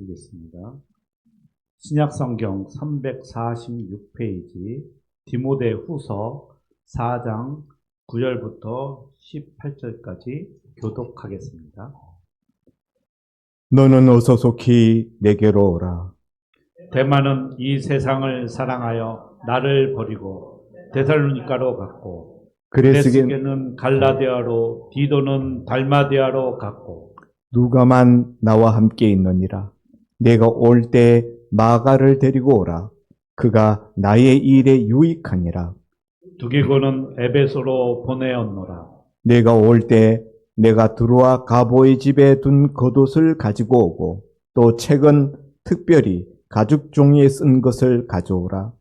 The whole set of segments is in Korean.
드리겠습니다. 신약성경 346페이지 디모데 후서 4장 9절부터 18절까지 교독하겠습니다. 너는 어서 속히 내게로 오라. 데마는 이 세상을 사랑하여 나를 버리고 데살로니가로 갔고, 그레스게는 갈라디아로, 디도는 달마디아로 갔고, 누가만 나와 함께 있느니라. 내가 올 때 마가를 데리고 오라. 그가 나의 일에 유익하니라. 두기고는 에베소로 보내었노라. 내가 올 때 내가 드로아 가보의 집에 둔 겉옷을 가지고 오고, 또 책은 특별히 가죽 종이에 쓴 것을 가져오라.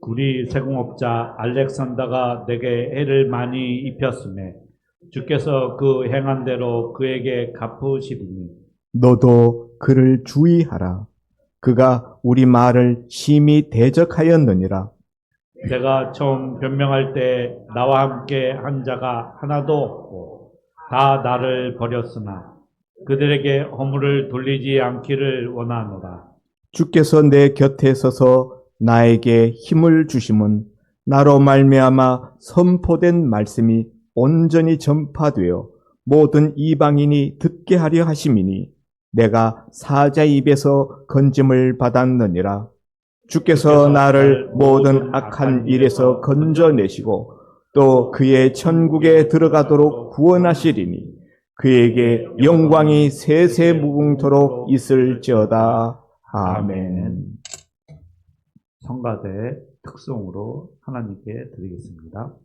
우리 세공업자 알렉산더가 내게 해를 많이 입혔음에 주께서 그 행한 대로 그에게 갚으시리니 너도 그를 주의하라. 그가 우리 말을 심히 대적하였느니라. 내가 처음 변명할 때 나와 함께 한 자가 하나도 없고 다 나를 버렸으나 그들에게 허물을 돌리지 않기를 원하노라. 주께서 내 곁에 서서 나에게 힘을 주심은 나로 말미암아 선포된 말씀이 온전히 전파되어 모든 이방인이 듣게 하려 하심이니 내가 사자 입에서 건짐을 받았느니라. 주께서 나를 모든 악한 일에서 건져내시고 또 그의 천국에 들어가도록 구원하시리니 그에게 영광이 세세무궁토록 있을지어다. 아멘. 성가대 특송으로 하나님께 드리겠습니다.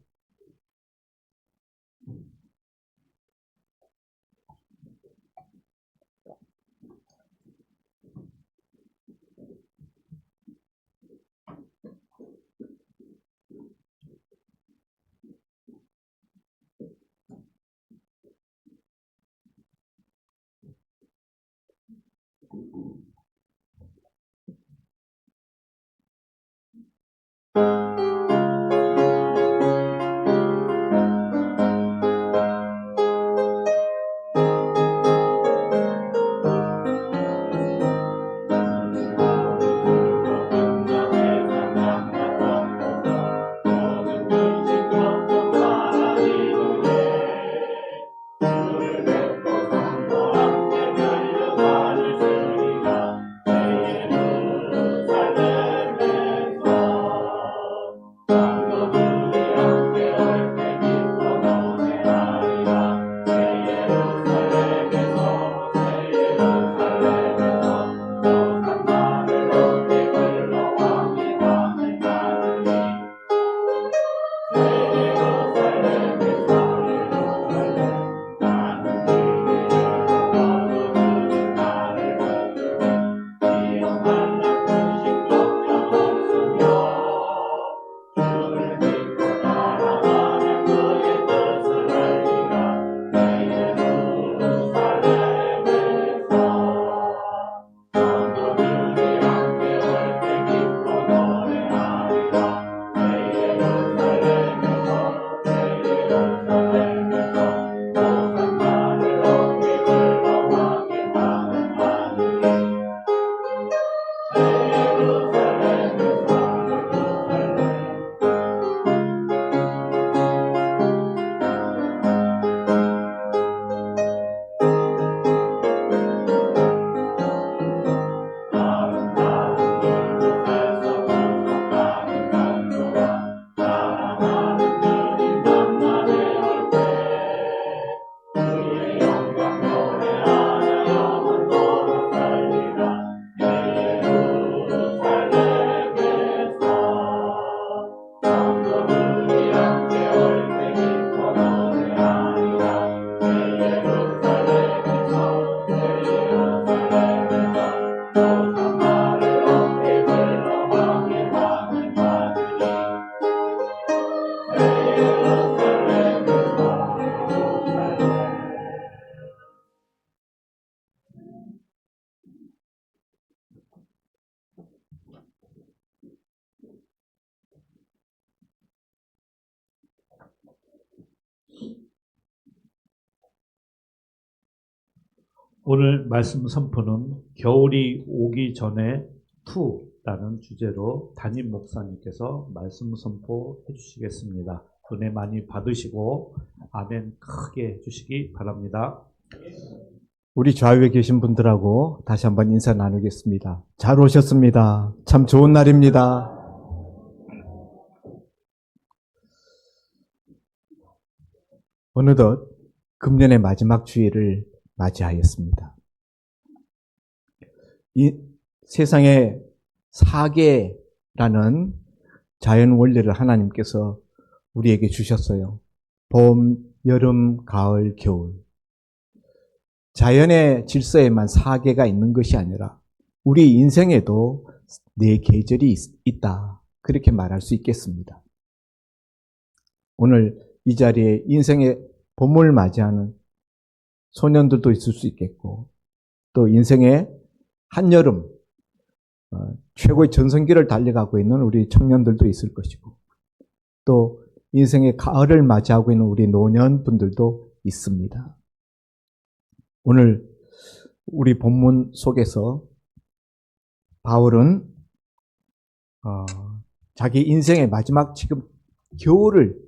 오늘 말씀 선포는 겨울이 오기 전에 투라는 주제로 담임 목사님께서 말씀 선포해 주시겠습니다. 은혜 많이 받으시고 아멘 크게 해주시기 바랍니다. 우리 좌우에 계신 분들하고 다시 한번 인사 나누겠습니다. 잘 오셨습니다. 참 좋은 날입니다. 어느덧 금년의 마지막 주일을 맞이하였습니다. 이 세상에 사계라는 자연 원리를 하나님께서 우리에게 주셨어요. 봄, 여름, 가을, 겨울. 자연의 질서에만 사계가 있는 것이 아니라 우리 인생에도 네 계절이 있다. 그렇게 말할 수 있겠습니다. 오늘 이 자리에 인생의 봄을 맞이하는 소년들도 있을 수 있겠고, 또 인생의 한여름, 최고의 전성기를 달려가고 있는 우리 청년들도 있을 것이고, 또 인생의 가을을 맞이하고 있는 우리 노년분들도 있습니다. 오늘 우리 본문 속에서 바울은 자기 인생의 마지막 지금 겨울을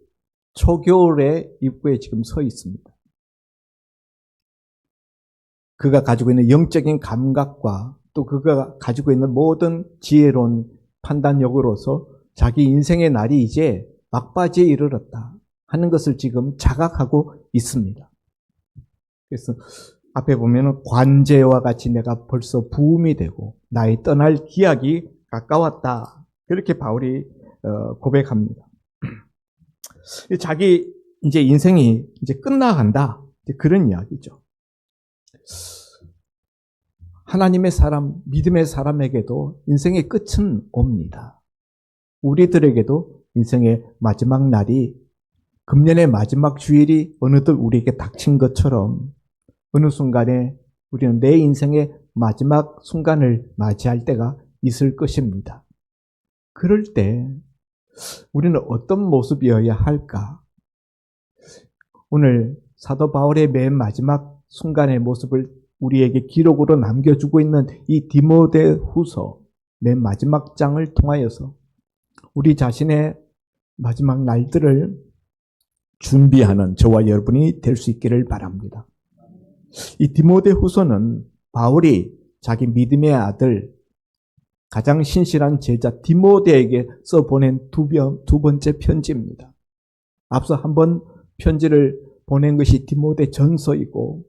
초겨울의 입구에 지금 서 있습니다. 그가 가지고 있는 영적인 감각과 또 그가 가지고 있는 모든 지혜로운 판단력으로서 자기 인생의 날이 이제 막바지에 이르렀다 하는 것을 지금 자각하고 있습니다. 그래서 앞에 보면 관제와 같이 내가 벌써 부음이 되고 나의 떠날 기약이 가까웠다. 그렇게 바울이 고백합니다. 자기 이제 인생이 이제 끝나간다. 그런 이야기죠. 하나님의 사람, 믿음의 사람에게도 인생의 끝은 옵니다. 우리들에게도 인생의 마지막 날이 금년의 마지막 주일이 어느덧 우리에게 닥친 것처럼 어느 순간에 우리는 내 인생의 마지막 순간을 맞이할 때가 있을 것입니다. 그럴 때 우리는 어떤 모습이어야 할까? 오늘 사도 바울의 맨 마지막 순간의 모습을 우리에게 기록으로 남겨주고 있는 이 디모데후서 맨 마지막 장을 통하여서 우리 자신의 마지막 날들을 준비하는 저와 여러분이 될 수 있기를 바랍니다. 이 디모데후서는 바울이 자기 믿음의 아들 가장 신실한 제자 디모데에게 써보낸 두 번째 편지입니다. 앞서 한 번 편지를 보낸 것이 디모데 전서이고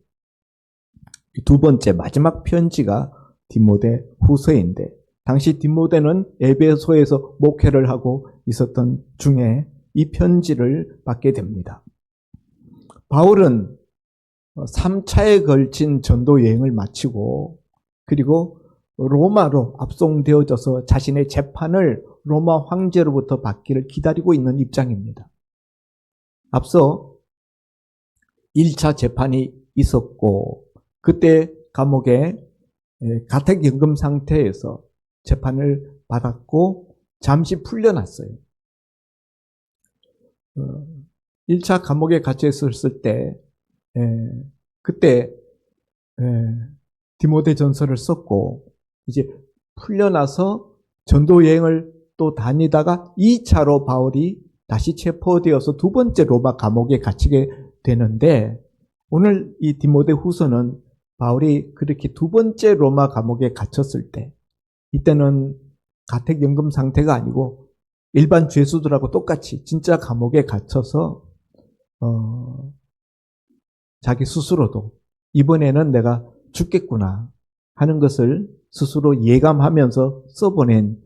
두 번째 마지막 편지가 디모데 후서인데 당시 디모데는 에베소에서 목회를 하고 있었던 중에 이 편지를 받게 됩니다. 바울은 3차에 걸친 전도 여행을 마치고 그리고 로마로 압송되어져서 자신의 재판을 로마 황제로부터 받기를 기다리고 있는 입장입니다. 앞서 1차 재판이 있었고 그때 감옥에 가택연금 상태에서 재판을 받았고 잠시 풀려났어요. 1차 감옥에 갇혀 있었을 때 그때 디모데 전서를 썼고 이제 풀려나서 전도 여행을 또 다니다가 2차로 바울이 다시 체포되어서 두 번째 로마 감옥에 갇히게 되는데 오늘 이 디모데 후서는 바울이 그렇게 두 번째 로마 감옥에 갇혔을 때 이때는 가택연금 상태가 아니고 일반 죄수들하고 똑같이 진짜 감옥에 갇혀서 자기 스스로도 이번에는 내가 죽겠구나 하는 것을 스스로 예감하면서 써보낸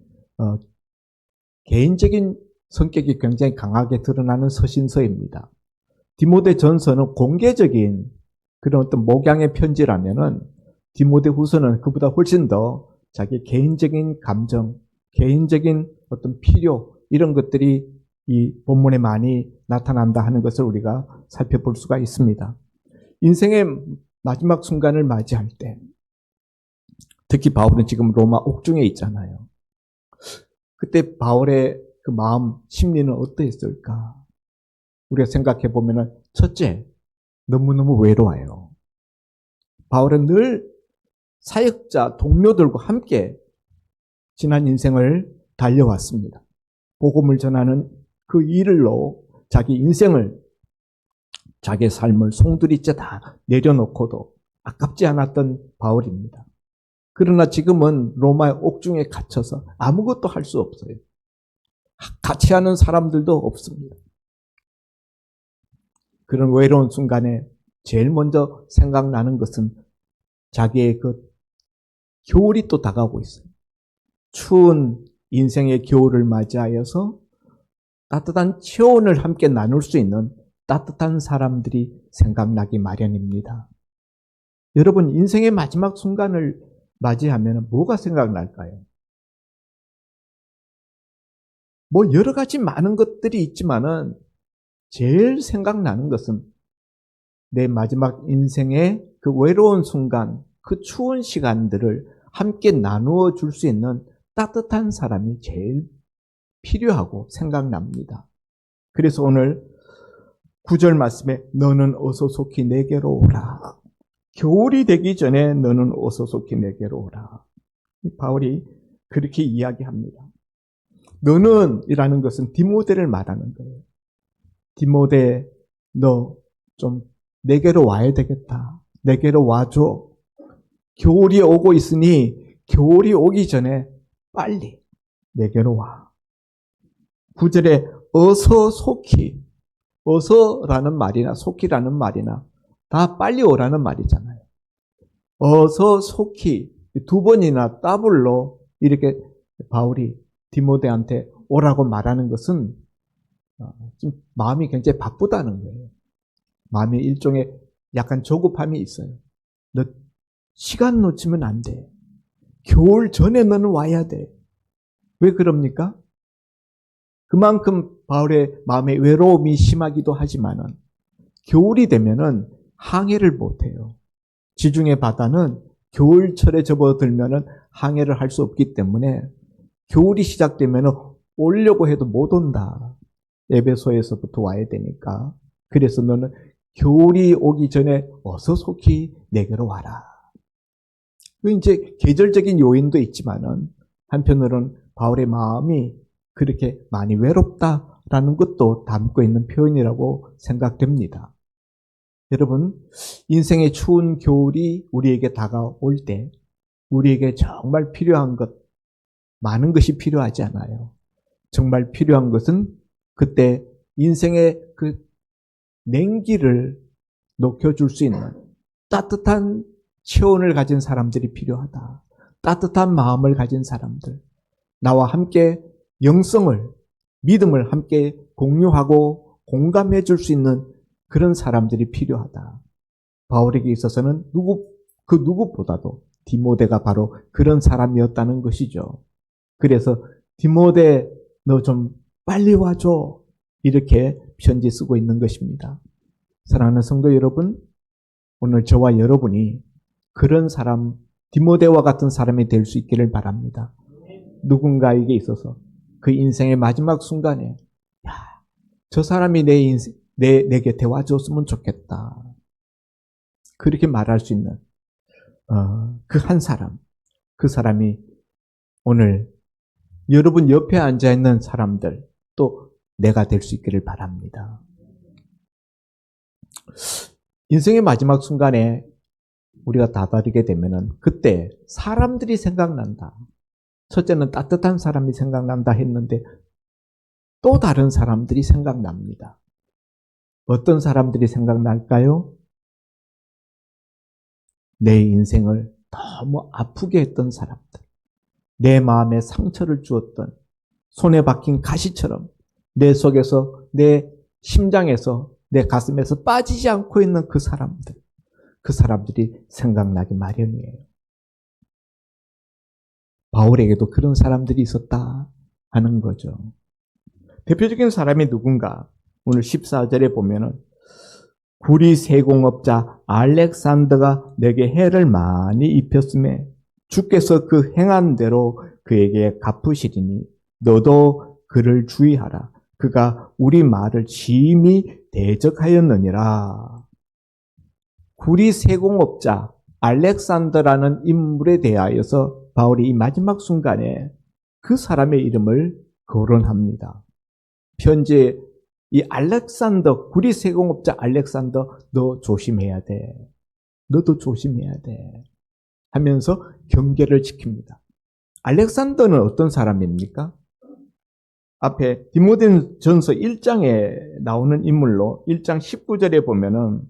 개인적인 성격이 굉장히 강하게 드러나는 서신서입니다. 디모데 전서는 공개적인 그런 어떤 목양의 편지라면은 디모데 후서는 그보다 훨씬 더 자기 개인적인 감정, 개인적인 어떤 필요 이런 것들이 이 본문에 많이 나타난다 하는 것을 우리가 살펴볼 수가 있습니다. 인생의 마지막 순간을 맞이할 때 특히 바울은 지금 로마 옥중에 있잖아요. 그때 바울의 그 마음, 심리는 어떠했을까? 우리가 생각해 보면은 첫째, 너무너무 외로워요. 바울은 늘 사역자, 동료들과 함께 지난 인생을 달려왔습니다. 복음을 전하는 그 일로 자기 인생을, 자기 삶을 송두리째 다 내려놓고도 아깝지 않았던 바울입니다. 그러나 지금은 로마의 옥중에 갇혀서 아무것도 할 수 없어요. 같이 하는 사람들도 없습니다. 그런 외로운 순간에 제일 먼저 생각나는 것은 자기의 그 겨울이 또 다가오고 있어요. 추운 인생의 겨울을 맞이하여서 따뜻한 체온을 함께 나눌 수 있는 따뜻한 사람들이 생각나기 마련입니다. 여러분, 인생의 마지막 순간을 맞이하면 뭐가 생각날까요? 뭐 여러 가지 많은 것들이 있지만은 제일 생각나는 것은 내 마지막 인생의 그 외로운 순간, 그 추운 시간들을 함께 나누어 줄 수 있는 따뜻한 사람이 제일 필요하고 생각납니다. 그래서 오늘 9절 말씀에 너는 어서 속히 내게로 오라. 겨울이 되기 전에 너는 어서 속히 내게로 오라. 바울이 그렇게 이야기합니다. 너는 이라는 것은 디모데를 말하는 거예요. 디모데, 너 좀 내게로 와야 되겠다. 내게로 와줘. 겨울이 오고 있으니 겨울이 오기 전에 빨리 내게로 와. 9절에 어서 속히, 어서라는 말이나 속히라는 말이나 다 빨리 오라는 말이잖아요. 어서 속히 두 번이나 더블로 이렇게 바울이 디모데한테 오라고 말하는 것은 좀 마음이 굉장히 바쁘다는 거예요. 마음에 일종의 약간 조급함이 있어요. 너 시간 놓치면 안 돼. 겨울 전에 너는 와야 돼. 왜 그럽니까? 그만큼 바울의 마음의 외로움이 심하기도 하지만은 겨울이 되면은 항해를 못 해요. 지중해 바다는 겨울철에 접어들면은 항해를 할 수 없기 때문에 겨울이 시작되면은 오려고 해도 못 온다. 에베소에서부터 와야 되니까. 그래서 너는 겨울이 오기 전에 어서 속히 내게로 와라. 이제 계절적인 요인도 있지만은 한편으로는 바울의 마음이 그렇게 많이 외롭다라는 것도 담고 있는 표현이라고 생각됩니다. 여러분, 인생의 추운 겨울이 우리에게 다가올 때 우리에게 정말 필요한 것, 많은 것이 필요하지 않아요. 정말 필요한 것은 그때 인생의 그 냉기를 녹여줄 수 있는 따뜻한 체온을 가진 사람들이 필요하다. 따뜻한 마음을 가진 사람들. 나와 함께 영성을, 믿음을 함께 공유하고 공감해 줄 수 있는 그런 사람들이 필요하다. 바울에게 있어서는 그 누구보다도 디모데가 바로 그런 사람이었다는 것이죠. 그래서 디모데, 너 좀 빨리 와줘. 이렇게 편지 쓰고 있는 것입니다. 사랑하는 성도 여러분, 오늘 저와 여러분이 그런 사람, 디모데와 같은 사람이 될 수 있기를 바랍니다. 누군가에게 있어서 그 인생의 마지막 순간에 야, 저 사람이 내 곁에 와줬으면 좋겠다. 그렇게 말할 수 있는 그 한 사람, 그 사람이 오늘 여러분 옆에 앉아있는 사람들, 또 내가 될 수 있기를 바랍니다. 인생의 마지막 순간에 우리가 다다르게 되면은 그때 사람들이 생각난다. 첫째는 따뜻한 사람이 생각난다 했는데 또 다른 사람들이 생각납니다. 어떤 사람들이 생각날까요? 내 인생을 너무 아프게 했던 사람들. 내 마음에 상처를 주었던, 손에 박힌 가시처럼 내 속에서, 내 심장에서, 내 가슴에서 빠지지 않고 있는 그 사람들. 그 사람들이 생각나기 마련이에요. 바울에게도 그런 사람들이 있었다 하는 거죠. 대표적인 사람이 누군가? 오늘 14절에 보면은 구리 세공업자 알렉산더가 내게 해를 많이 입혔음에 주께서 그 행한 대로 그에게 갚으시리니 너도 그를 주의하라. 그가 우리 말을 심히 대적하였느니라. 구리 세공업자, 알렉산더라는 인물에 대하여서 바울이 이 마지막 순간에 그 사람의 이름을 거론합니다. 편지에 이 알렉산더, 구리 세공업자 알렉산더, 너 조심해야 돼. 너도 조심해야 돼. 하면서 경계를 지킵니다. 알렉산더는 어떤 사람입니까? 앞에 디모데전서 1장에 나오는 인물로 1장 19절에 보면은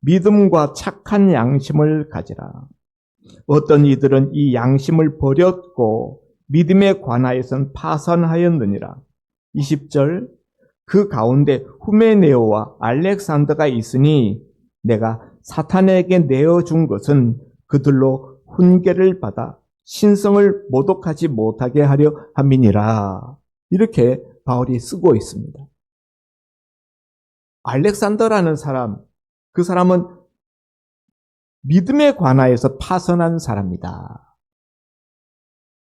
믿음과 착한 양심을 가지라. 어떤 이들은 이 양심을 버렸고 믿음에 관하여서는 파산하였느니라. 20절 그 가운데 후메네오와 알렉산더가 있으니 내가 사탄에게 내어준 것은 그들로 훈계를 받아 신성을 모독하지 못하게 하려 함이니라. 이렇게 바울이 쓰고 있습니다. 알렉산더라는 사람, 그 사람은 믿음에 관하여서 파선한 사람이다.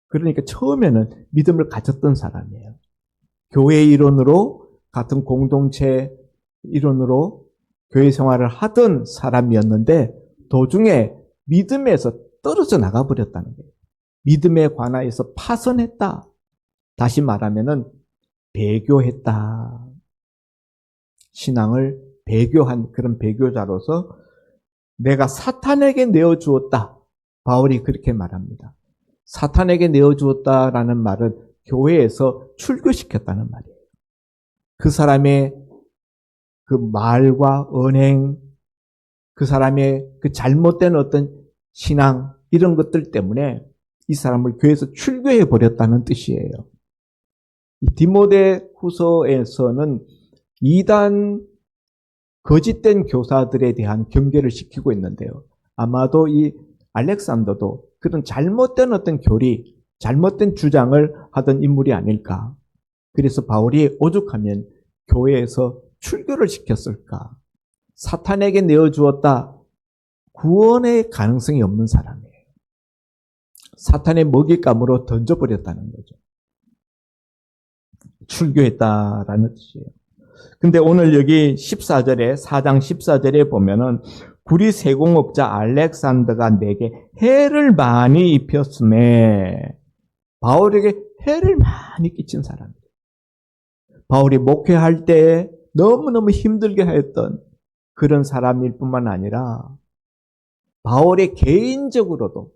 그러니까 처음에는 믿음을 가졌던 사람이에요. 교회 일원으로 같은 공동체 일원으로 교회 생활을 하던 사람이었는데 도중에 믿음에서 떨어져 나가버렸다는 거예요. 믿음에 관하여서 파선했다. 다시 말하면은 배교했다. 신앙을 배교한 그런 배교자로서 내가 사탄에게 내어주었다. 바울이 그렇게 말합니다. 사탄에게 내어주었다라는 말은 교회에서 출교시켰다는 말이에요. 그 사람의 그 말과 언행, 그 사람의 그 잘못된 어떤 신앙 이런 것들 때문에 이 사람을 교회에서 출교해 버렸다는 뜻이에요. 디모데 후서에서는 이단 거짓된 교사들에 대한 경계를 시키고 있는데요. 아마도 이 알렉산더도 그런 잘못된 어떤 교리, 잘못된 주장을 하던 인물이 아닐까. 그래서 바울이 오죽하면 교회에서 출교를 시켰을까. 사탄에게 내어주었다. 구원의 가능성이 없는 사람이에요. 사탄의 먹잇감으로 던져버렸다는 거죠. 출교했다라는 뜻이에요. 근데 오늘 여기 14절에, 4장 14절에 보면은 구리 세공업자 알렉산더가 내게 해를 많이 입혔음에 바울에게 해를 많이 끼친 사람이에요. 바울이 목회할 때 너무너무 힘들게 하였던 그런 사람일 뿐만 아니라 바울에게 개인적으로도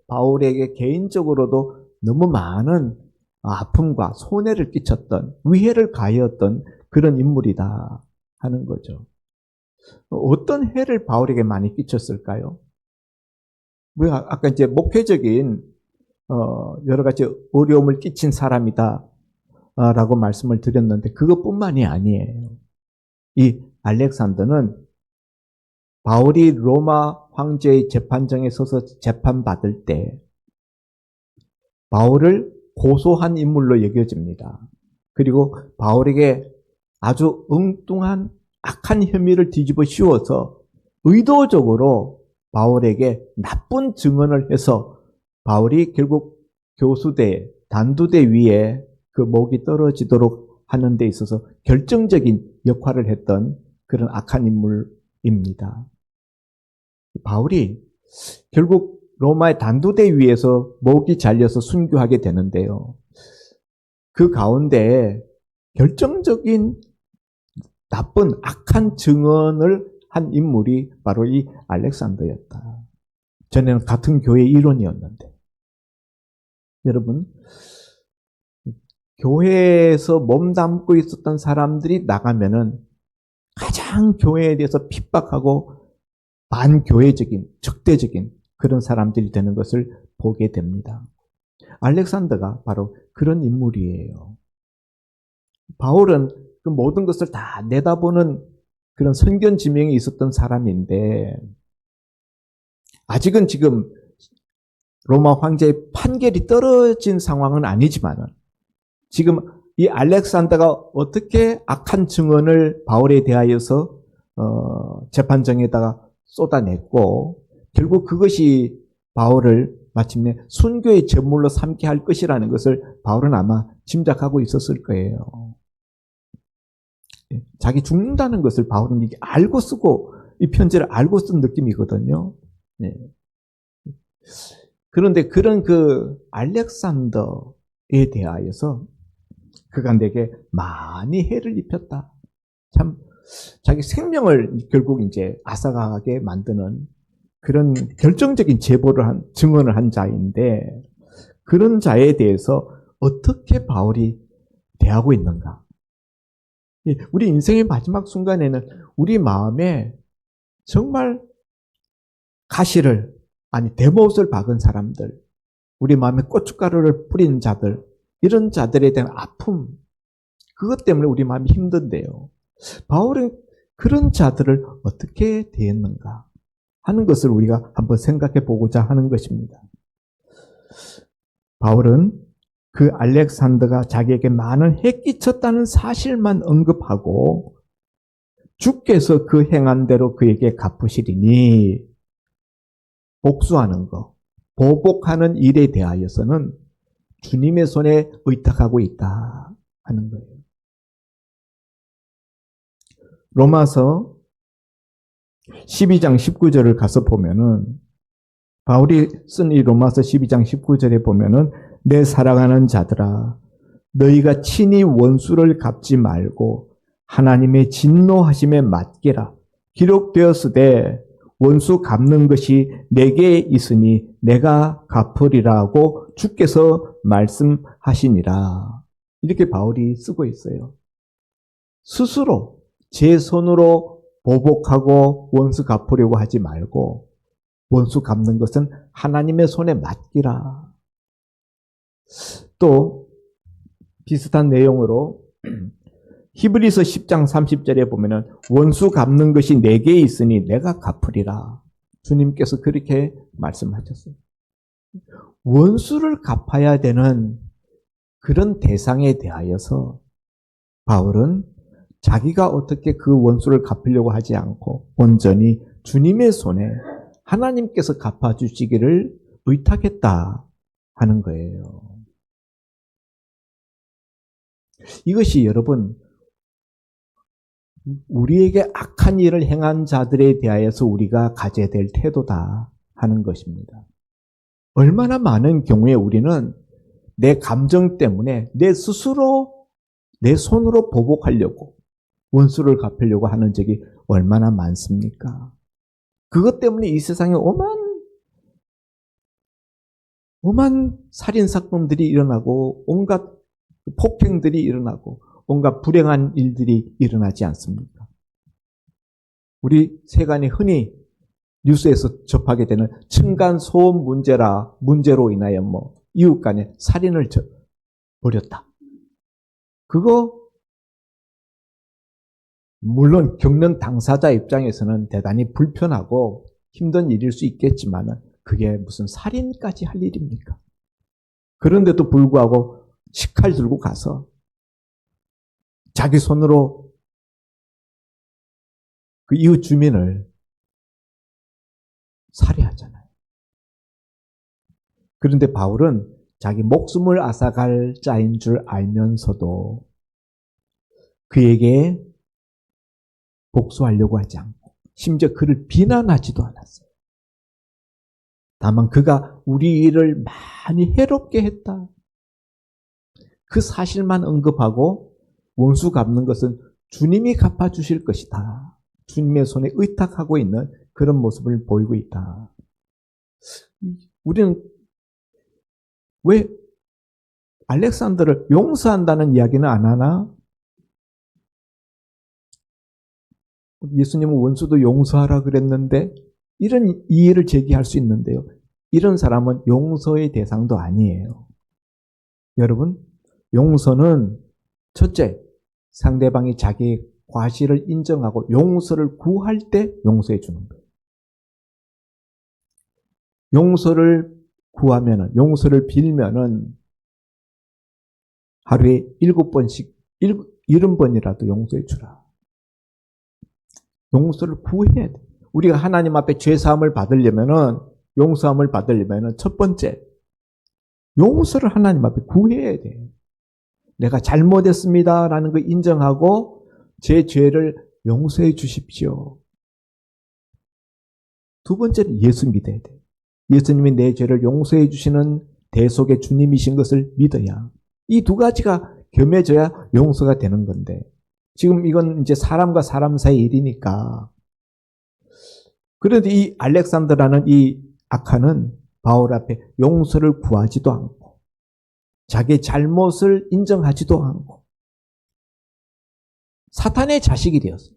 너무 많은 아픔과 손해를 끼쳤던, 위해를 가하였던 그런 인물이다 하는 거죠. 어떤 해를 바울에게 많이 끼쳤을까요? 아까 이제 목회적인 여러 가지 어려움을 끼친 사람이다 라고 말씀을 드렸는데 그것뿐만이 아니에요. 이 알렉산더는 바울이 로마 황제의 재판정에 서서 재판받을 때 바울을 고소한 인물로 여겨집니다. 그리고 바울에게 아주 엉뚱한 악한 혐의를 뒤집어 씌워서 의도적으로 바울에게 나쁜 증언을 해서 바울이 결국 교수대, 단두대 위에 그 목이 떨어지도록 하는 데 있어서 결정적인 역할을 했던 그런 악한 인물입니다. 바울이 결국 로마의 단두대 위에서 목이 잘려서 순교하게 되는데요. 그 가운데 결정적인 나쁜 악한 증언을 한 인물이 바로 이 알렉산더였다. 전에는 같은 교회 일원이었는데. 여러분, 교회에서 몸담고 있었던 사람들이 나가면은 가장 교회에 대해서 핍박하고 반교회적인, 적대적인 그런 사람들이 되는 것을 보게 됩니다. 알렉산더가 바로 그런 인물이에요. 바울은 그 모든 것을 다 내다보는 그런 선견지명이 있었던 사람인데 아직은 지금 로마 황제의 판결이 떨어진 상황은 아니지만 지금 이 알렉산더가 어떻게 악한 증언을 바울에 대하여서 재판정에다가 쏟아냈고 결국 그것이 바울을 마침내 순교의 제물로 삼게 할 것이라는 것을 바울은 아마 짐작하고 있었을 거예요. 자기 죽는다는 것을 바울은 이게 알고 쓰고 이 편지를 알고 쓴 느낌이거든요. 네. 그런데 그런 그 알렉산더에 대하여서 그가 내게 많이 해를 입혔다. 참 자기 생명을 결국 이제 앗아가게 만드는 그런 결정적인 제보를 증언을 한 자인데 그런 자에 대해서 어떻게 바울이 대하고 있는가? 우리 인생의 마지막 순간에는 우리 마음에 정말 가시를 아니 대못을 박은 사람들, 우리 마음에 고춧가루를 뿌린 자들, 이런 자들에 대한 아픔, 그것 때문에 우리 마음이 힘든데요. 바울은 그런 자들을 어떻게 대했는가 하는 것을 우리가 한번 생각해 보고자 하는 것입니다. 바울은 그 알렉산더가 자기에게 많은 해 끼쳤다는 사실만 언급하고 주께서 그 행한 대로 그에게 갚으시리니 복수하는 것, 보복하는 일에 대하여서는 주님의 손에 의탁하고 있다 하는 거예요. 로마서 12장 19절을 가서 보면은 바울이 쓴 이 로마서 12장 19절에 보면은 내 사랑하는 자들아 너희가 친히 원수를 갚지 말고 하나님의 진노하심에 맡기라. 기록되었으되 원수 갚는 것이 내게 있으니 내가 갚으리라고 주께서 말씀하시니라. 이렇게 바울이 쓰고 있어요. 스스로 제 손으로 보복하고 원수 갚으려고 하지 말고 원수 갚는 것은 하나님의 손에 맡기라. 또 비슷한 내용으로 히브리서 10장 30절에 보면은 원수 갚는 것이 내게 있으니 내가 갚으리라. 주님께서 그렇게 말씀하셨어요. 원수를 갚아야 되는 그런 대상에 대하여서 바울은 자기가 어떻게 그 원수를 갚으려고 하지 않고 온전히 주님의 손에 하나님께서 갚아주시기를 의탁했다 하는 거예요. 이것이 여러분 우리에게 악한 일을 행한 자들에 대하여서 우리가 가져야 될 태도다 하는 것입니다. 얼마나 많은 경우에 우리는 내 감정 때문에 내 스스로 내 손으로 보복하려고 원수를 갚으려고 하는 적이 얼마나 많습니까? 그것 때문에 이 세상에 오만 살인사건들이 일어나고 온갖 폭행들이 일어나고 온갖 불행한 일들이 일어나지 않습니까? 우리 세간이 흔히 뉴스에서 접하게 되는 층간소음 문제로 인하여 이웃 간에 살인을 벌였다. 그거 물론 겪는 당사자 입장에서는 대단히 불편하고 힘든 일일 수 있겠지만 그게 무슨 살인까지 할 일입니까? 그런데도 불구하고 식칼 들고 가서 자기 손으로 그 이웃 주민을 살해하잖아요. 그런데 바울은 자기 목숨을 앗아갈 자인 줄 알면서도 그에게 복수하려고 하지 않고 심지어 그를 비난하지도 않았어요. 다만 그가 우리 일을 많이 해롭게 했다. 그 사실만 언급하고 원수 갚는 것은 주님이 갚아주실 것이다. 주님의 손에 의탁하고 있는 그런 모습을 보이고 있다. 우리는 왜 알렉산더를 용서한다는 이야기는 안 하나? 예수님은 원수도 용서하라 그랬는데 이런 이해를 제기할 수 있는데요. 이런 사람은 용서의 대상도 아니에요. 여러분, 용서는 첫째, 상대방이 자기 과실을 인정하고 용서를 구할 때 용서해 주는 거예요. 용서를 구하면은, 용서를 빌면은 하루에 7번씩, 70번이라도 용서해 주라. 용서를 구해야 돼. 우리가 하나님 앞에 죄사함을 받으려면은, 용서함을 받으려면은 첫 번째, 용서를 하나님 앞에 구해야 돼. 내가 잘못했습니다라는 거 인정하고 제 죄를 용서해 주십시오. 두 번째는 예수 믿어야 돼. 예수님이 내 죄를 용서해 주시는 대속의 주님이신 것을 믿어야. 이 두 가지가 겸해져야 용서가 되는 건데, 지금 이건 이제 사람과 사람 사이 일이니까. 그런데 이 알렉산더라는 이 악한은 바울 앞에 용서를 구하지도 않고, 자기의 잘못을 인정하지도 않고, 사탄의 자식이 되었어요.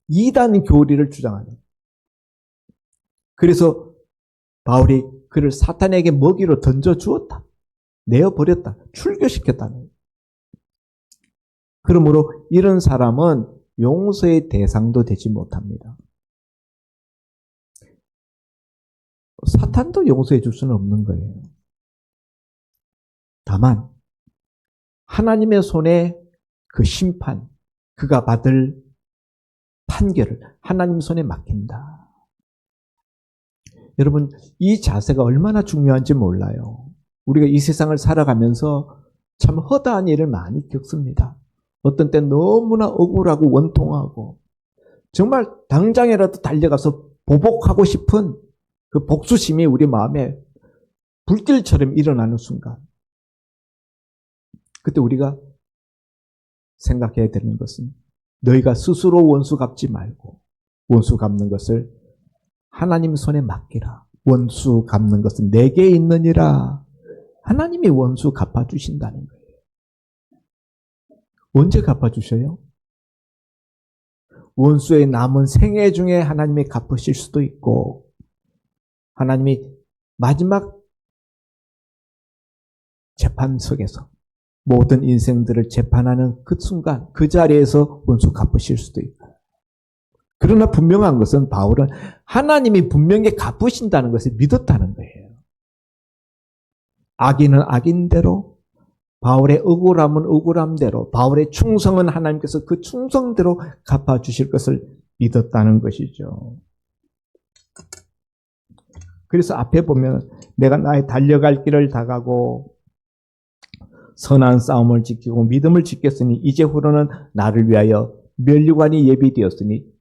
이단 교리를 주장하는. 그래서 바울이 그를 사탄에게 먹이로 던져 주었다. 내어버렸다. 출교시켰다는 거예요. 그러므로 이런 사람은 용서의 대상도 되지 못합니다. 사탄도 용서해 줄 수는 없는 거예요. 다만 하나님의 손에 그 심판, 그가 받을 판결을 하나님 손에 맡긴다. 여러분, 이 자세가 얼마나 중요한지 몰라요. 우리가 이 세상을 살아가면서 참 허다한 일을 많이 겪습니다. 어떤 때 너무나 억울하고 원통하고 정말 당장이라도 달려가서 보복하고 싶은 그 복수심이 우리 마음에 불길처럼 일어나는 순간, 그때 우리가 생각해야 되는 것은 너희가 스스로 원수 갚지 말고 원수 갚는 것을 하나님 손에 맡기라. 원수 갚는 것은 내게 있느니라. 하나님이 원수 갚아주신다는 거예요. 언제 갚아주셔요? 원수의 남은 생애 중에 하나님이 갚으실 수도 있고, 하나님이 마지막 재판석에서 모든 인생들을 재판하는 그 순간, 그 자리에서 원수 갚으실 수도 있고. 그러나 분명한 것은 바울은 하나님이 분명히 갚으신다는 것을 믿었다는 거예요. 악인은 악인대로, 바울의 억울함은 억울함대로, 바울의 충성은 하나님께서 그 충성대로 갚아주실 것을 믿었다는 것이죠. 그래서 앞에 보면 내가 나의 달려갈 길을 다가고 선한 싸움을 지키고 믿음을 지켰으니 이제후로는 나를 위하여 면류관이 예비되었으니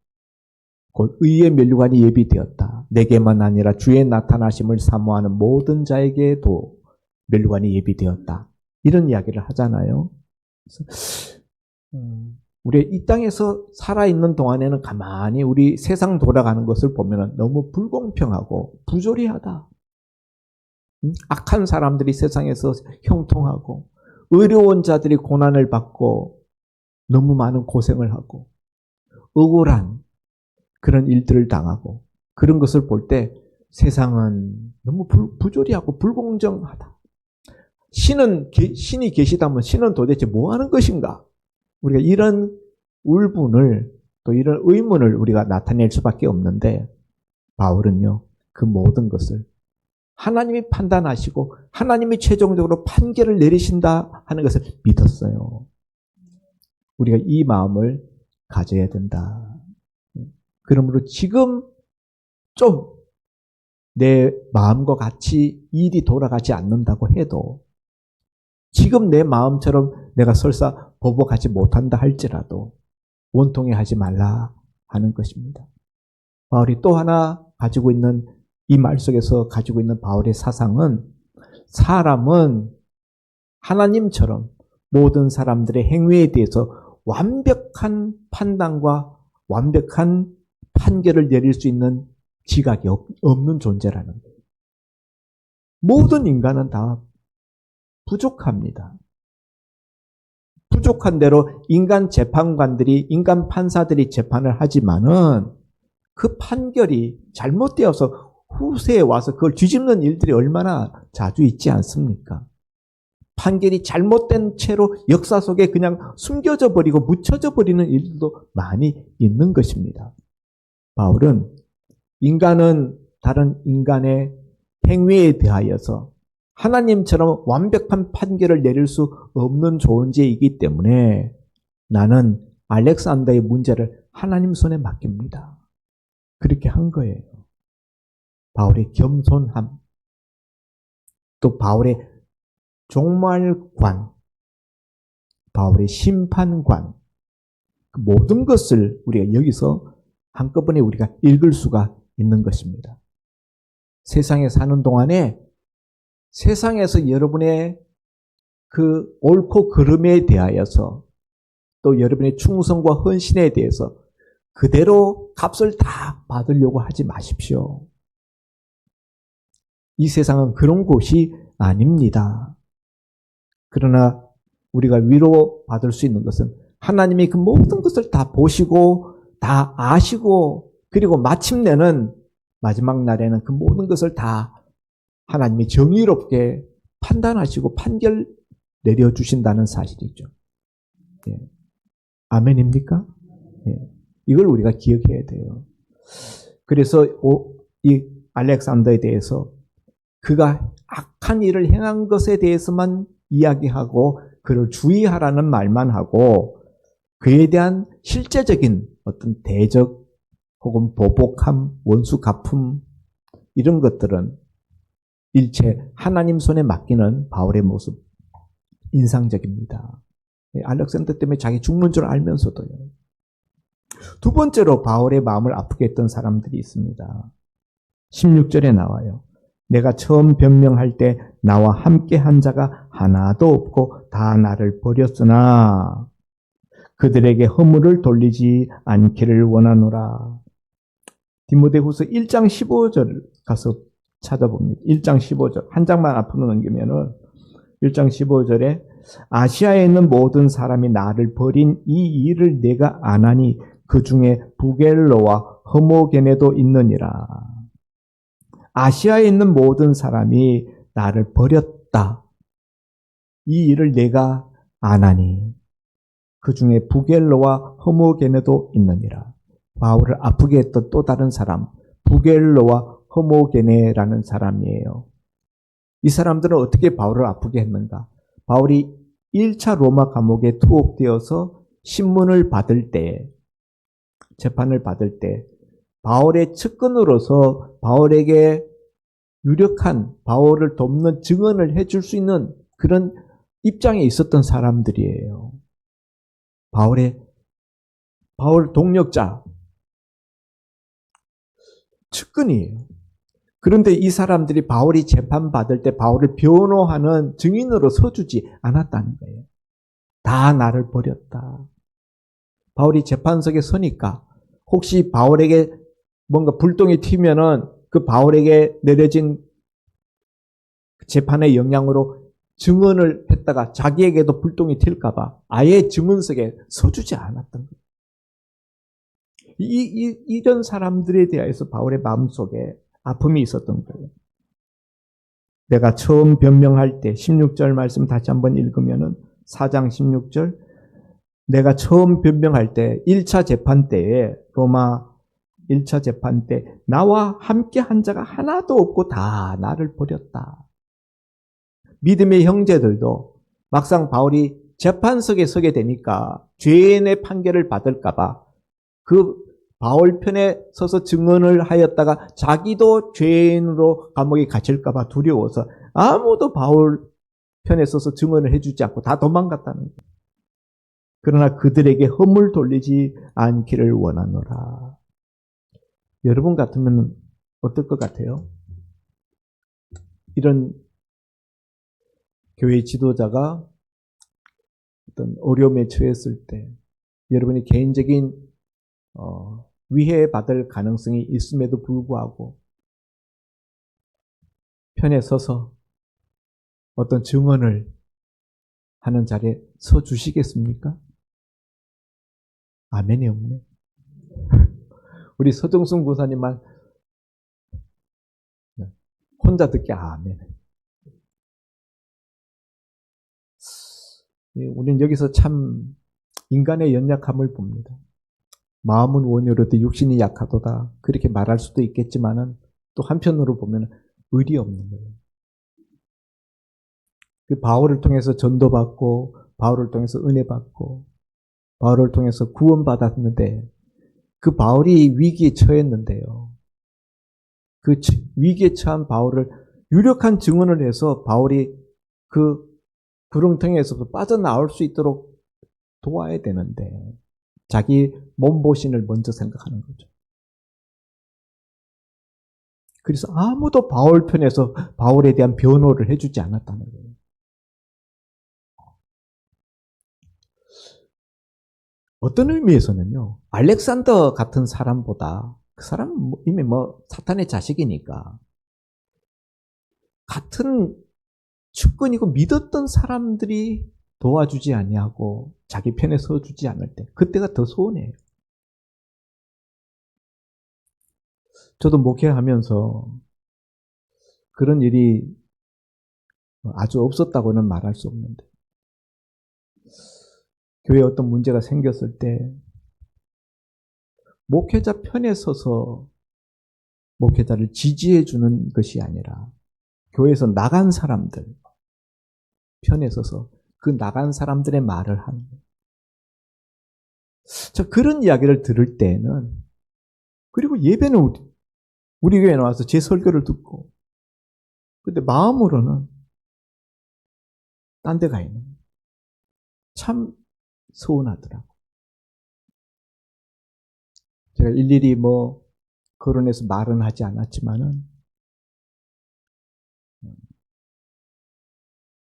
곧 의의 면류관이 예비되었다. 내게만 아니라 주의 나타나심을 사모하는 모든 자에게도 면류관이 예비되었다. 이런 이야기를 하잖아요. 그래서 우리 이 땅에서 살아있는 동안에는 가만히 우리 세상 돌아가는 것을 보면 너무 불공평하고 부조리하다. 악한 사람들이 세상에서 형통하고 의로운 자들이 고난을 받고 너무 많은 고생을 하고 억울한 그런 일들을 당하고 그런 것을 볼 때 세상은 너무 부조리하고 불공정하다. 신이 계시다면 신은 도대체 뭐 하는 것인가? 우리가 이런 울분을 또 이런 의문을 우리가 나타낼 수밖에 없는데 바울은요, 그 모든 것을 하나님이 판단하시고 하나님이 최종적으로 판결을 내리신다 하는 것을 믿었어요. 우리가 이 마음을 가져야 된다. 그러므로 지금 좀 내 마음과 같이 일이 돌아가지 않는다고 해도 지금 내 마음처럼 내가 설사 보복하지 못한다 할지라도 원통해하지 말라 하는 것입니다. 바울이 또 하나 가지고 있는 이 말 속에서 가지고 있는 바울의 사상은 사람은 하나님처럼 모든 사람들의 행위에 대해서 완벽한 판단과 완벽한 판결을 내릴 수 있는 지각이 없는 존재라는 거예요. 모든 인간은 다 부족합니다. 부족한 대로 인간 재판관들이, 인간 판사들이 재판을 하지만은 그 판결이 잘못되어서 후세에 와서 그걸 뒤집는 일들이 얼마나 자주 있지 않습니까? 판결이 잘못된 채로 역사 속에 그냥 숨겨져 버리고 묻혀져 버리는 일들도 많이 있는 것입니다. 바울은 인간은 다른 인간의 행위에 대하여서 하나님처럼 완벽한 판결을 내릴 수 없는 존재이기 때문에 나는 알렉산더의 문제를 하나님 손에 맡깁니다. 그렇게 한 거예요. 바울의 겸손함, 또 바울의 종말관, 바울의 심판관, 그 모든 것을 우리가 여기서 한꺼번에 우리가 읽을 수가 있는 것입니다. 세상에 사는 동안에 세상에서 여러분의 그 옳고 그름에 대하여서 또 여러분의 충성과 헌신에 대해서 그대로 값을 다 받으려고 하지 마십시오. 이 세상은 그런 곳이 아닙니다. 그러나 우리가 위로받을 수 있는 것은 하나님이 그 모든 것을 다 보시고 다 아시고 그리고 마침내는 마지막 날에는 그 모든 것을 다 하나님이 정의롭게 판단하시고 판결 내려주신다는 사실이죠. 예. 아멘입니까? 예. 이걸 우리가 기억해야 돼요. 그래서 이 알렉산더에 대해서 그가 악한 일을 행한 것에 대해서만 이야기하고 그를 주의하라는 말만 하고 그에 대한 실제적인 어떤 대적 혹은 보복함, 원수 갚음 이런 것들은 일체 하나님 손에 맡기는 바울의 모습 인상적입니다. 알렉산더 때문에 자기 죽는 줄 알면서도요. 두 번째로 바울의 마음을 아프게 했던 사람들이 있습니다. 16절에 나와요. 내가 처음 변명할 때 나와 함께 한 자가 하나도 없고 다 나를 버렸으나 그들에게 허물을 돌리지 않기를 원하노라. 디모데후서 1장 15절 가서 찾아봅니다. 1장 15절 한 장만 앞으로 넘기면은 1장 15절에 아시아에 있는 모든 사람이 나를 버린 이 일을 내가 아나니 그 중에 부겔로와 허모게네도 있느니라. 아시아에 있는 모든 사람이 나를 버렸다. 이 일을 내가 아나니 그 중에 부겔로와 허모게네도 있느니라. 바울을 아프게 했던 또 다른 사람 부겔로와 허모게네라는 사람이에요. 이 사람들은 어떻게 바울을 아프게 했는가? 바울이 1차 로마 감옥에 투옥되어서 신문을 받을 때 재판을 받을 때 바울의 측근으로서 바울에게 유력한 바울을 돕는 증언을 해줄 수 있는 그런 입장에 있었던 사람들이에요. 바울 동력자, 측근이에요. 그런데 이 사람들이 바울이 재판받을 때 바울을 변호하는 증인으로 서주지 않았다는 거예요. 다 나를 버렸다. 바울이 재판석에 서니까 혹시 바울에게 뭔가 불똥이 튀면은 그 바울에게 내려진 재판의 영향으로 증언을 했다가 자기에게도 불똥이 튈까봐 아예 증언석에 서주지 않았던 거예요. 이런 사람들에 대해서 바울의 마음속에 아픔이 있었던 거예요. 내가 처음 변명할 때 16절 말씀 다시 한번 읽으면은 4장 16절 내가 처음 변명할 때 1차 재판 때에 로마 1차 재판 때 나와 함께 한 자가 하나도 없고 다 나를 버렸다. 믿음의 형제들도 막상 바울이 재판석에 서게 되니까 죄인의 판결을 받을까봐 그 바울 편에 서서 증언을 하였다가 자기도 죄인으로 감옥에 갇힐까봐 두려워서 아무도 바울 편에 서서 증언을 해주지 않고 다 도망갔다는 거예요. 그러나 그들에게 허물 돌리지 않기를 원하노라. 여러분 같으면 어떨 것 같아요? 이런 교회 지도자가 어떤 어려움에 처했을 때 여러분이 개인적인 위해받을 가능성이 있음에도 불구하고 편에 서서 어떤 증언을 하는 자리에 서 주시겠습니까? 아멘이 없네. 우리 서정순 구사님만 혼자 듣기 아멘. 우리는 여기서 참 인간의 연약함을 봅니다. 마음은 원효로되 육신이 약하도다. 그렇게 말할 수도 있겠지만은 또 한편으로 보면 의리 없는 거예요. 그 바울을 통해서 전도받고 바울을 통해서 은혜 받고 바울을 통해서 구원받았는데 그 바울이 위기에 처했는데요. 그 위기에 처한 바울을 유력한 증언을 해서 바울이 그 구렁텅이에서 빠져나올 수 있도록 도와야 되는데 자기 몸보신을 먼저 생각하는 거죠. 그래서 아무도 바울 편에서 바울에 대한 변호를 해주지 않았다는 거예요. 어떤 의미에서는요, 알렉산더 같은 사람보다, 그 사람은 이미 사탄의 자식이니까, 같은 측근이고 믿었던 사람들이 도와주지 아니하고 자기 편에 서주지 않을 때, 그때가 더 서운해요. 저도 목회하면서 그런 일이 아주 없었다고는 말할 수 없는데, 교회에 어떤 문제가 생겼을 때 목회자 편에 서서 목회자를 지지해 주는 것이 아니라 교회에서 나간 사람들 편에 서서 그 나간 사람들의 말을 하는 거예요. 자, 그런 이야기를 들을 때는, 그리고 예배는 우리 교회에 나와서 제 설교를 듣고, 근데 마음으로는 딴 데 가 있는 거예요. 참 서운하더라고. 제가 일일이 거론해서 말은 하지 않았지만은,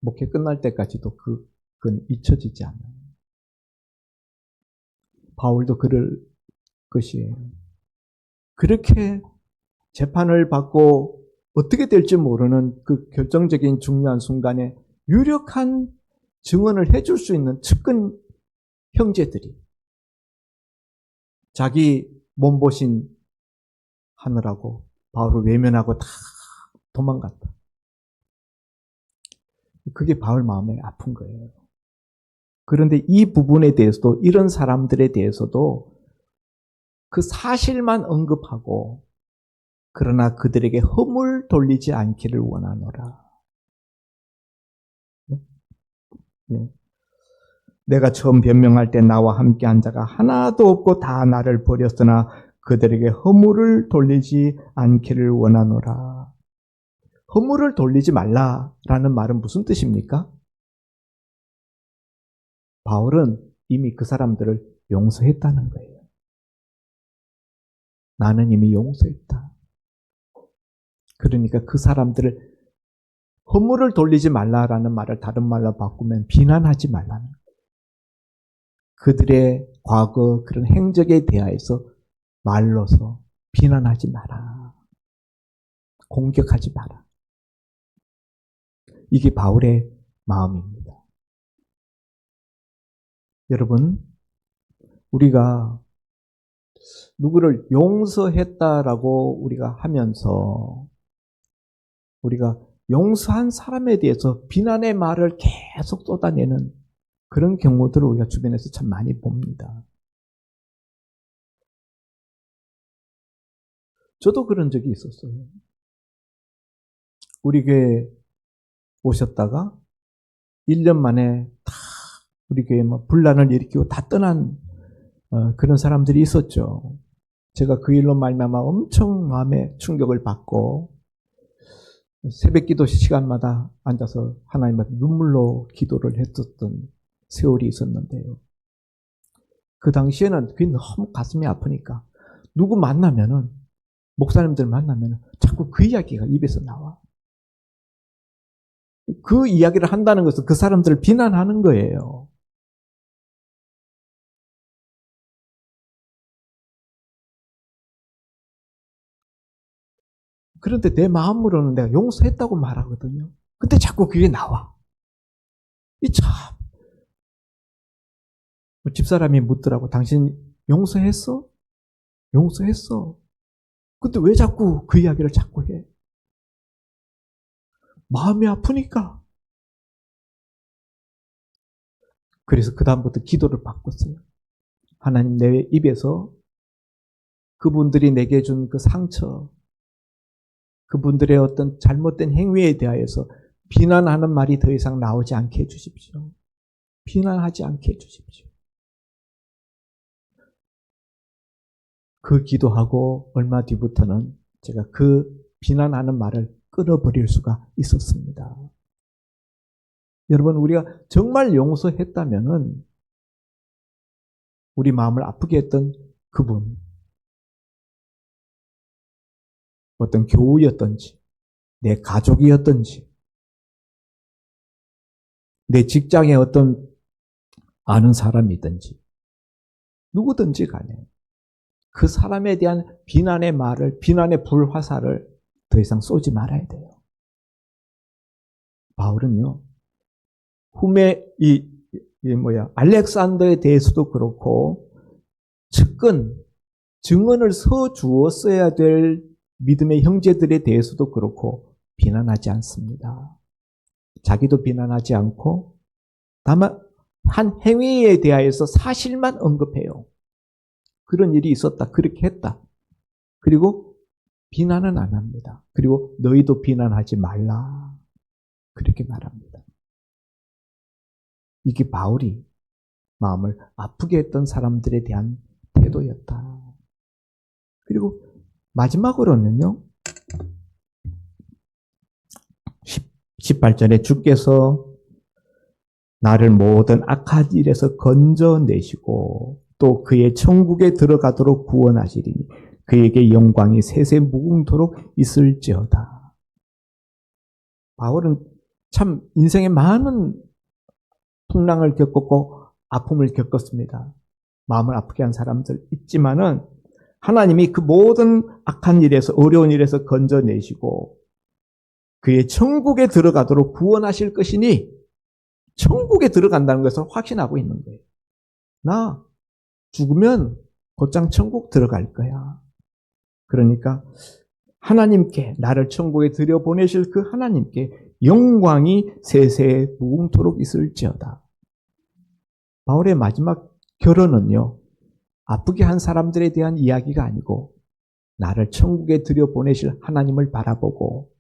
목회 끝날 때까지도 그건 잊혀지지 않아요. 바울도 그럴 것이에요. 그렇게 재판을 받고 어떻게 될지 모르는 그 결정적인 중요한 순간에 유력한 증언을 해줄 수 있는 측근 형제들이 자기 몸보신 하느라고 바울을 외면하고 다 도망갔다. 그게 바울 마음에 아픈 거예요. 그런데 이 부분에 대해서도, 이런 사람들에 대해서도 그 사실만 언급하고, 그러나 그들에게 허물 돌리지 않기를 원하노라. 네. 내가 처음 변명할 때 나와 함께 한 자가 하나도 없고 다 나를 버렸으나 그들에게 허물을 돌리지 않기를 원하노라. 허물을 돌리지 말라라는 말은 무슨 뜻입니까? 바울은 이미 그 사람들을 용서했다는 거예요. 나는 이미 용서했다. 그러니까 그 사람들을 허물을 돌리지 말라라는 말을 다른 말로 바꾸면 비난하지 말라는 거예요. 그들의 과거 그런 행적에 대하여서 말로서 비난하지 마라. 공격하지 마라. 이게 바울의 마음입니다. 여러분, 우리가 누구를 용서했다라고 우리가 하면서 우리가 용서한 사람에 대해서 비난의 말을 계속 쏟아내는 그런 경우들을 우리가 주변에서 참 많이 봅니다. 저도 그런 적이 있었어요. 우리 교회 오셨다가 1년 만에 다 우리 교회에 분란을 일으키고 다 떠난 그런 사람들이 있었죠. 제가 그 일로 말미암아 엄청 마음에 충격을 받고 새벽 기도 시간마다 앉아서 하나님 앞에 눈물로 기도를 했었던 세월이 있었는데요. 그 당시에는 그게 너무 가슴이 아프니까 누구 만나면은, 목사님들 만나면은 자꾸 그 이야기가 입에서 나와. 그 이야기를 한다는 것은 그 사람들을 비난하는 거예요. 그런데 내 마음으로는 내가 용서했다고 말하거든요. 근데 자꾸 그게 나와. 이 참. 집사람이 묻더라고. 당신 용서했어? 용서했어. 근데 왜 자꾸 그 이야기를 자꾸 해? 마음이 아프니까. 그래서 그다음부터 기도를 바꿨어요. 하나님, 내 입에서 그분들이 내게 준 그 상처, 그분들의 어떤 잘못된 행위에 대하여서 비난하는 말이 더 이상 나오지 않게 해주십시오. 비난하지 않게 해주십시오. 그 기도하고 얼마 뒤부터는 제가 그 비난하는 말을 끊어버릴 수가 있었습니다. 여러분, 우리가 정말 용서했다면은 우리 마음을 아프게 했던 그분, 어떤 교우였던지, 내 가족이었던지, 내 직장에 어떤 아는 사람이든지, 누구든지 간에 그 사람에 대한 비난의 말을, 비난의 불화살을 더 이상 쏘지 말아야 돼요. 바울은요, 알렉산더에 대해서도 그렇고, 증언을 서주었어야 될 믿음의 형제들에 대해서도 그렇고, 비난하지 않습니다. 자기도 비난하지 않고, 다만, 한 행위에 대하여서 사실만 언급해요. 그런 일이 있었다. 그렇게 했다. 그리고 비난은 안 합니다. 그리고 너희도 비난하지 말라. 그렇게 말합니다. 이게 바울이 마음을 아프게 했던 사람들에 대한 태도였다. 그리고 마지막으로는요. 18절에 주께서 나를 모든 악한 일에서 건져내시고 또 그의 천국에 들어가도록 구원하시리니 그에게 영광이 세세 무궁토록 있을지어다. 바울은 참 인생에 많은 풍랑을 겪었고 아픔을 겪었습니다. 마음을 아프게 한 사람들 있지만은 하나님이 그 모든 악한 일에서, 어려운 일에서 건져내시고 그의 천국에 들어가도록 구원하실 것이니 천국에 들어간다는 것을 확신하고 있는 거예요. 나 죽으면 곧장 천국 들어갈 거야. 그러니까 하나님께, 나를 천국에 들여보내실 그 하나님께 영광이 세세 무궁토록 있을지어다. 바울의 마지막 결론은요, 아프게 한 사람들에 대한 이야기가 아니고 나를 천국에 들여보내실 하나님을 바라보고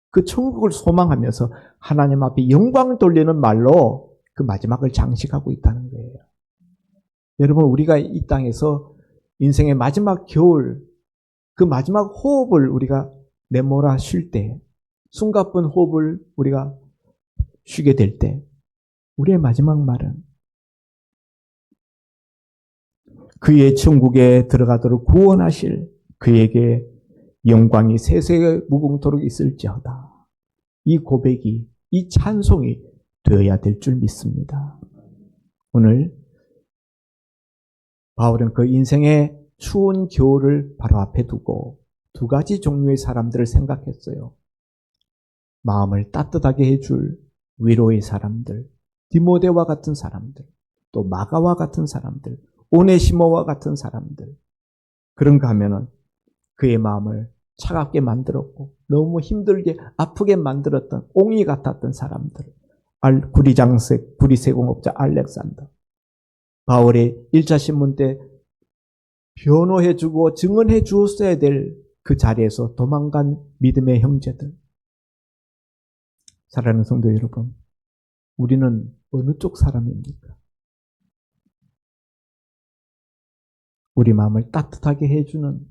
그 천국을 소망하면서 하나님 앞에 영광을 돌리는 말로 그 마지막을 장식하고 있다는 거예요. 여러분, 우리가 이 땅에서 인생의 마지막 겨울, 그 마지막 호흡을 우리가 내몰아 쉴 때, 숨가쁜 호흡을 우리가 쉬게 될 때, 우리의 마지막 말은 그의 천국에 들어가도록 구원하실 그에게 영광이 세세 무궁토록 있을지어다. 이 고백이, 이 찬송이 되어야 될 줄 믿습니다. 오늘 바울은 그 인생의 추운 겨울을 바로 앞에 두고 두 가지 종류의 사람들을 생각했어요. 마음을 따뜻하게 해줄 위로의 사람들, 디모데와 같은 사람들, 또 마가와 같은 사람들, 오네시모와 같은 사람들. 그런가 하면은 그의 마음을 차갑게 만들었고 너무 힘들게 아프게 만들었던 옹이 같았던 사람들. 구리세공업자 알렉산더. 바울의 1차 신문 때 변호해주고 증언해 주었어야 될 그 자리에서 도망간 믿음의 형제들. 사랑하는 성도 여러분, 우리는 어느 쪽 사람입니까? 우리 마음을 따뜻하게 해주는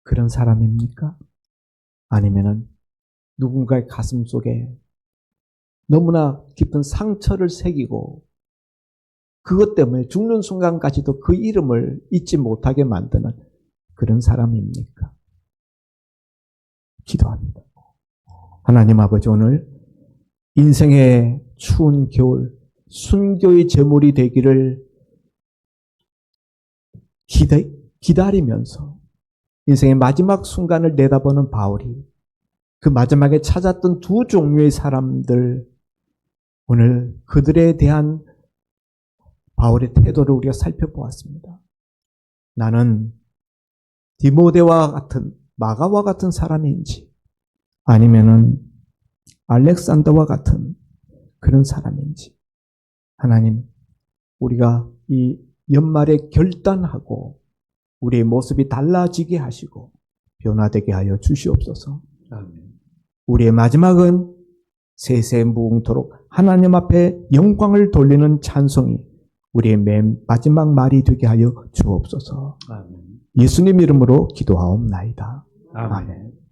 그런 사람입니까? 아니면은 누군가의 가슴 속에 너무나 깊은 상처를 새기고 그것 때문에 죽는 순간까지도 그 이름을 잊지 못하게 만드는 그런 사람입니까? 기도합니다. 하나님 아버지, 오늘 인생의 추운 겨울, 순교의 제물이 되기를 기다리면서 인생의 마지막 순간을 내다보는 바울이 그 마지막에 찾았던 두 종류의 사람들, 오늘 그들에 대한 바울의 태도를 우리가 살펴보았습니다. 나는 디모데와 같은, 마가와 같은 사람인지 아니면은 알렉산더와 같은 그런 사람인지, 하나님, 우리가 이 연말에 결단하고 우리의 모습이 달라지게 하시고 변화되게 하여 주시옵소서. 아멘. 우리의 마지막은 세세 무궁토록 하나님 앞에 영광을 돌리는 찬송이 우리의 맨 마지막 말이 되게 하여 주옵소서. 아멘. 예수님 이름으로 기도하옵나이다. 아멘. 아멘.